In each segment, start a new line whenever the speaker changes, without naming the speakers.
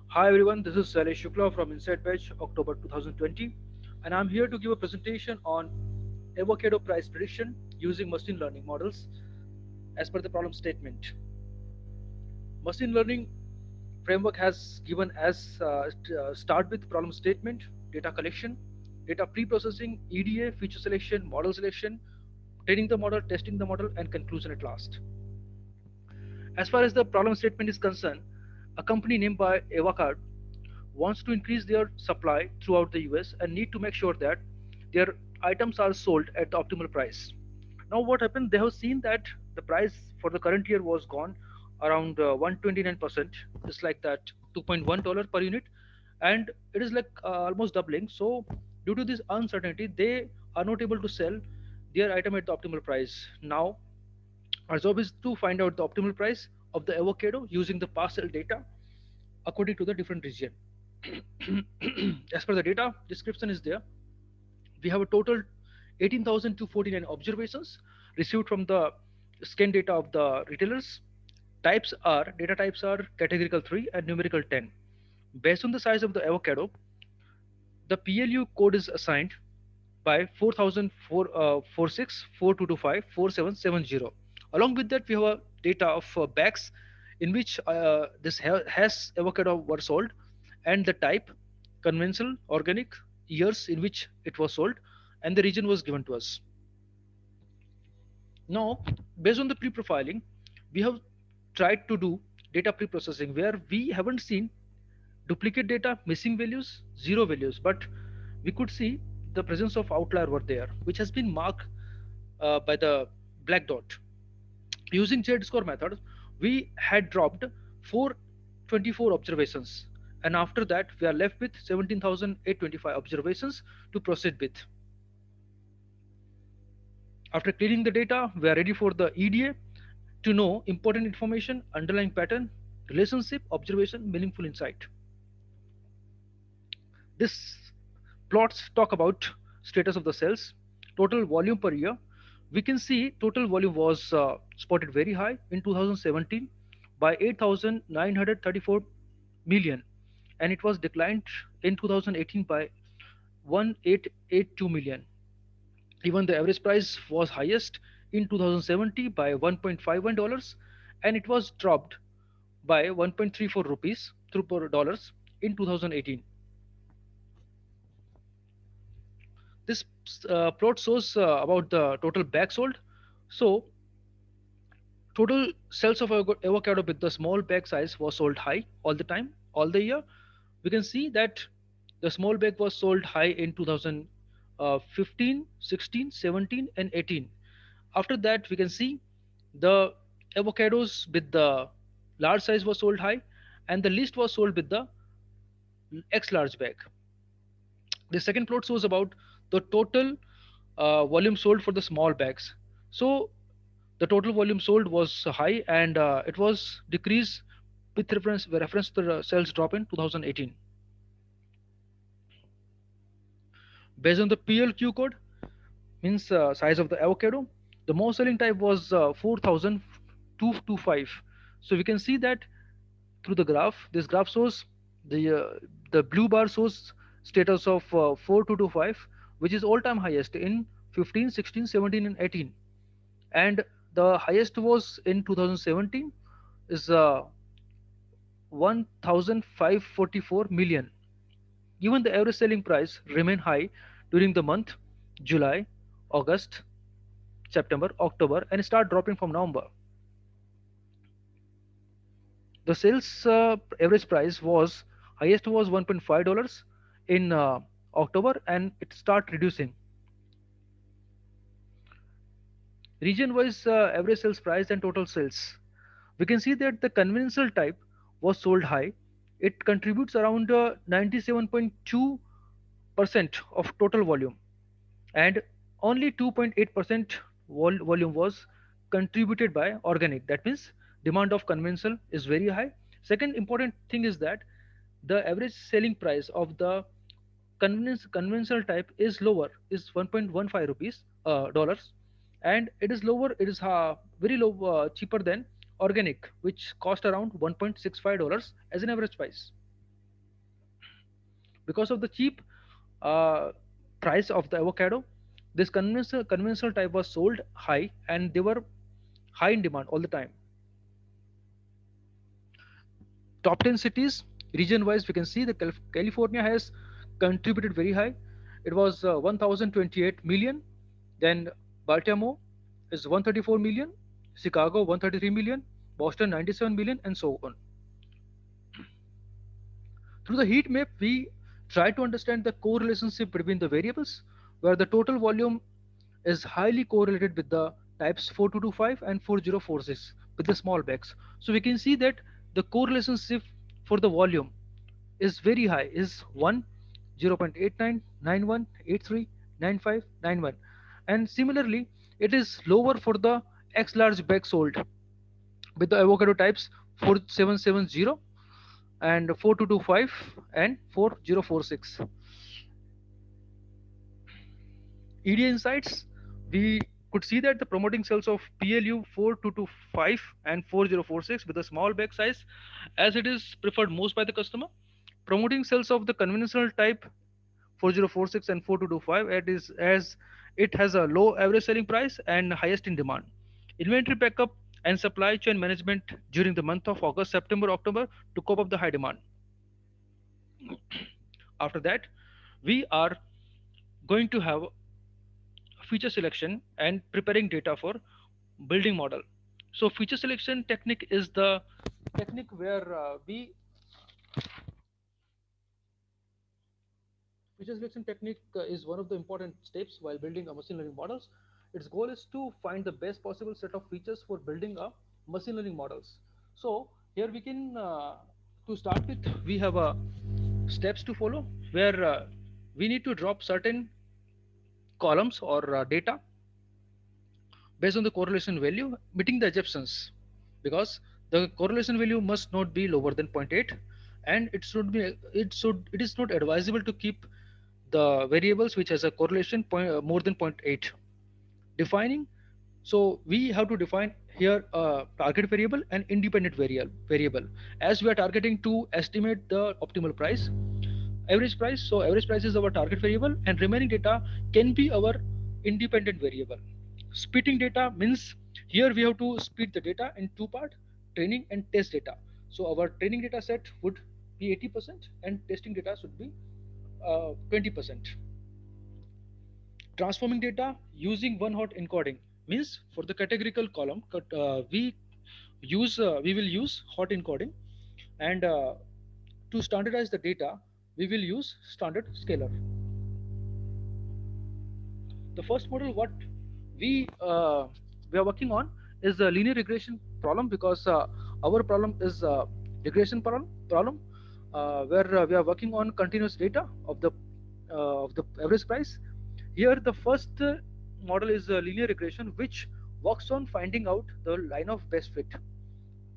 Hi everyone, this is Sailesh Shukla from Inside Batch, October 2020, and I'm here to give a presentation on avocado price prediction using machine learning models as per the problem statement. Machine learning framework has given as start with problem statement, data collection, data pre-processing, EDA, feature selection, model selection, training the model, testing the model, and conclusion at last. As far as the problem statement is concerned, a company named by Avocado wants to increase their supply throughout the US and need to make sure that their items are sold at the optimal price. Now, what happened? They have seen that the price for the current year was gone around 129%. It's like that $2.1 per unit, and it is like almost doubling. So, due to this uncertainty, they are not able to sell their item at the optimal price. Now, our job is to find out the optimal price of the avocado using the parcel data according to the different region. As per the data description is there, we have a total 18,249 observations received from the scan data of the retailers. Types are data types are categorical 3 and numerical 10. Based on the size of the avocado, the PLU code is assigned by 404642254770. Along with that, we have a data of bags in which this has avocado were sold, and the type, conventional, organic, years in which it was sold, and the region was given to us. Now, based on the pre-profiling, we have tried to do data pre-processing where we haven't seen duplicate data, missing values, zero values, but we could see the presence of outlier were there, which has been marked by the black dot. Using Z-score method, we had dropped 424 observations, and after that, we are left with 17,825 observations to proceed with. After cleaning the data, we are ready for the EDA to know important information, underlying pattern, relationship, observation, meaningful insight. This plots talk about status of the cells, total volume per year. We can see total volume was spotted very high in 2017 by 8,934 million, and it was declined in 2018 by 1,882 million. Even the average price was highest in 2070 by $1.51, and it was dropped by 1.34 rupees through per dollars in 2018. This plot shows about the total bag sold. So total sales of avocado with the small bag size was sold high all the time, all the year. We can see that the small bag was sold high in 2015, 16, 17, and 18. After that, we can see the avocados with the large size was sold high, and the least was sold with the X large bag. The second plot shows about the total volume sold for the small bags. So the total volume sold was high, and it was decreased with reference to the sales drop in 2018. Based on the PLQ code, means size of the avocado, the most selling type was 4,225. So we can see that through the graph. This graph shows the blue bar shows status of 4225, which is all-time highest in 15, 16, 17, and 18, and the highest was in 2017 is 1,544 million. Even the average selling price remained high during the month July, August, September, October, and start dropping from November. The sales average price was highest was $1.5 in October, and it start reducing. Region wise average sales price and total sales, we can see that the conventional type was sold high. It contributes around 97.2% of total volume, and only 2.8% volume was contributed by organic. That means demand of conventional is very high. Second important thing is that the average selling price of the conventional type is lower, is 1.15 rupees dollars, and it is lower, it is very low, cheaper than organic, which cost around $1.65 as an average price. Because of the cheap uh, price of the avocado, this conventional type was sold high, and they were high in demand all the time. Top 10 cities region wise, we can see the California has contributed very high. It was 1028 million. Then Baltimore is 134 million, Chicago 133 million, Boston 97 million, and so on. Through the heat map, we try to understand the correlationship between the variables, where the total volume is highly correlated with the types 4225 and 4046 with the small bags. So we can see that the correlationship for the volume is very high, is 1, 0.89, 91, 83, 95, 91. And similarly, it is lower for the X large bag sold with the avocado types 4770 and 4225 and 4046. EDA insights, we could see that the promoting cells of PLU 4225 and 4046 with a small bag size, as it is preferred most by the customer. Promoting cells of the conventional type 4046 and 4225 as it has a low average selling price and highest in demand. Inventory backup and supply chain management during the month of August, September, October to cope up the high demand. After that, we are going to have feature selection and preparing data for building model. So feature selection technique is the technique where we feature selection technique is one of the important steps while building a machine learning models. Its goal is to find the best possible set of features for building a machine learning models. So here we can to start with, we have steps to follow where we need to drop certain columns or data based on the correlation value meeting the assumptions, because the correlation value must not be lower than zero point 0.8, and it is not advisable to keep the variables which has a correlation more than zero point 0.8. Defining, so we have to define here a target variable and independent variable, as we are targeting to estimate the optimal price, average price. So average price is our target variable, and remaining data can be our independent variable. Splitting data means here we have to split the data in two part: training and test data. So our training data set would be 80% and testing data should be 20%. Transforming data using one hot encoding means for the categorical column we will use hot encoding, and to standardize the data we will use standard scalar. The first model what we uh, we are working on is the linear regression problem, because our problem is regression problem where we are working on continuous data of the average price. Here the first model is linear regression, which works on finding out the line of best fit.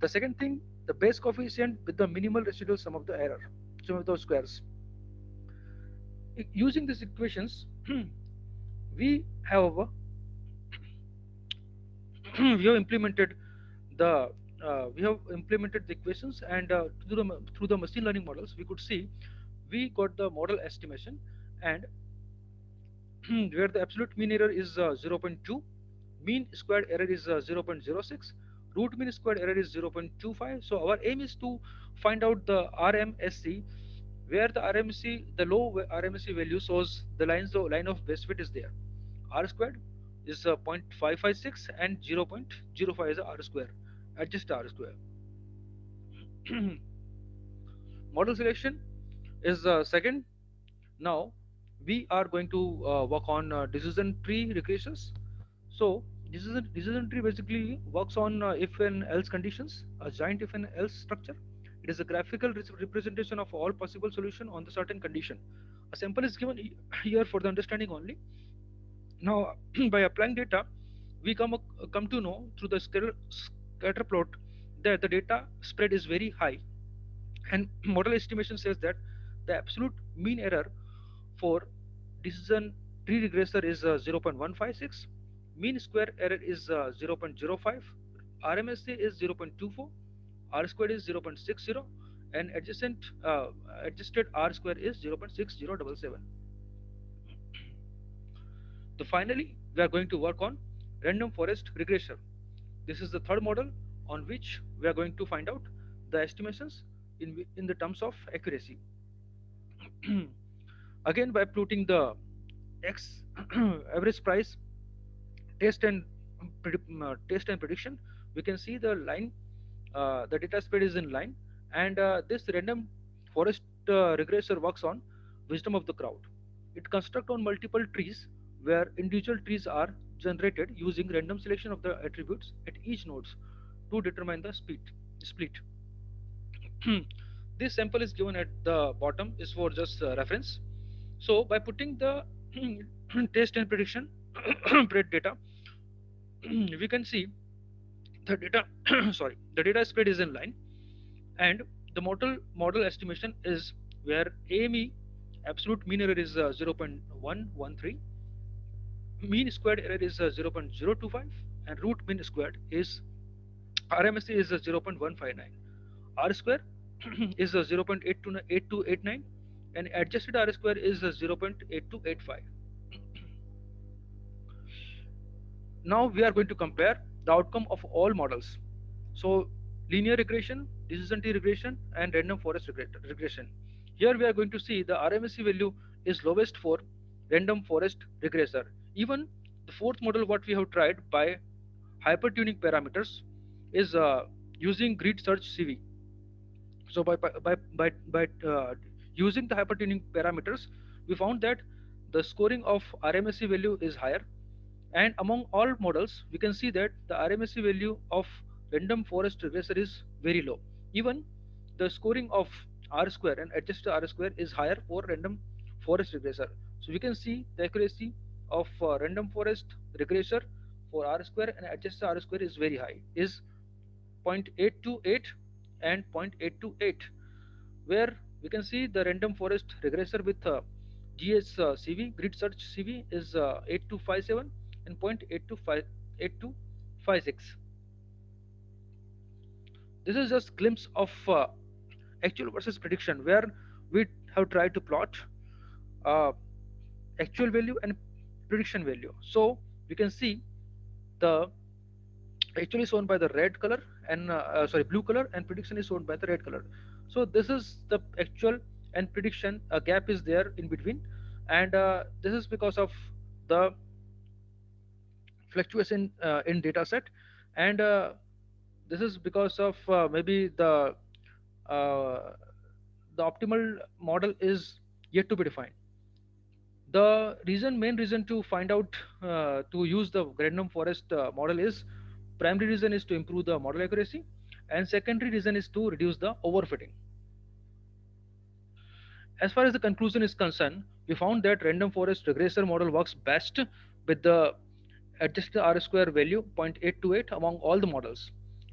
The second thing, the base coefficient with the minimal residual sum of the error, sum of those squares. Using these equations, we have we have implemented the we have implemented the equations, and through the machine learning models we could see we got the model estimation, and where the absolute mean error is 0. 0.2, mean squared error is 0.06, root mean squared error is 0.25. So our aim is to find out the RMSE, where the RMSE, the low RMSE value shows the line of best fit is there. R squared is 0.556 and 0.05 is R square. Adjust R square. Model selection is second. Now we are going to work on decision tree regressions. So decision tree basically works on if and else conditions, a giant if and else structure. It is a graphical representation of all possible solution on the certain condition. A sample is given here for the understanding only. Now, by applying data, we come to know through the scatter plot that the data spread is very high, and model estimation says that the absolute mean error for decision tree regressor is 0.156, mean square error is 0.05, RMSA is 0.24, R squared is 0.60, and adjusted R square is 0.6077. So finally, we are going to work on random forest regression. This is the third model on which we are going to find out the estimations in the terms of accuracy. Again, by plotting the x average price test and prediction, we can see the line, the data spread is in line, and this random forest regressor works on wisdom of the crowd. It constructs on multiple trees where individual trees are generated using random selection of the attributes at each nodes to determine the split. This sample is given at the bottom is for just reference. So by putting the test and prediction data, we can see the data sorry, the data spread is in line, and the model estimation is where AME, absolute mean error, is 0.113, mean squared error is 0.025, and root mean squared is RMSE is 0.159, R square is 0.8289, and adjusted R square is 0.8285. Now we are going to compare the outcome of all models. So linear regression, decision tree regression, and random forest regression. Here we are going to see the RMSE value is lowest for random forest regressor. Even the fourth model what we have tried by hypertuning parameters is using grid search CV. So by using the hypertuning parameters, we found that the scoring of RMSE value is higher, and among all models, we can see that the RMSE value of random forest regressor is very low. Even the scoring of R square and adjusted R square is higher for random forest regressor. So we can see the accuracy of random forest regressor for R square and adjusted R square is very high, is 0.828 and 0.828, where we can see the random forest regressor with GS grid search CV is 8257 and 0.8256. This is just glimpse of actual versus prediction, where we have tried to plot uh, actual value and prediction value. So we can see the actually shown by the red color and sorry, blue color, and prediction is shown by the red color. So this is the actual and prediction, a gap is there in between, and this is because of the fluctuation in data set, and this is because of maybe uh, the optimal model is yet to be defined. The main reason to find out to use the random forest model is, primary reason is to improve the model accuracy, and secondary reason is to reduce the overfitting. As far as the conclusion is concerned, we found that random forest regressor model works best with the adjusted R square value 0.828 among all the models.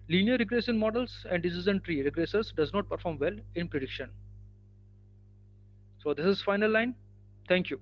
Linear regression models and decision tree regressors does not perform well in prediction. So this is final line. Thank you.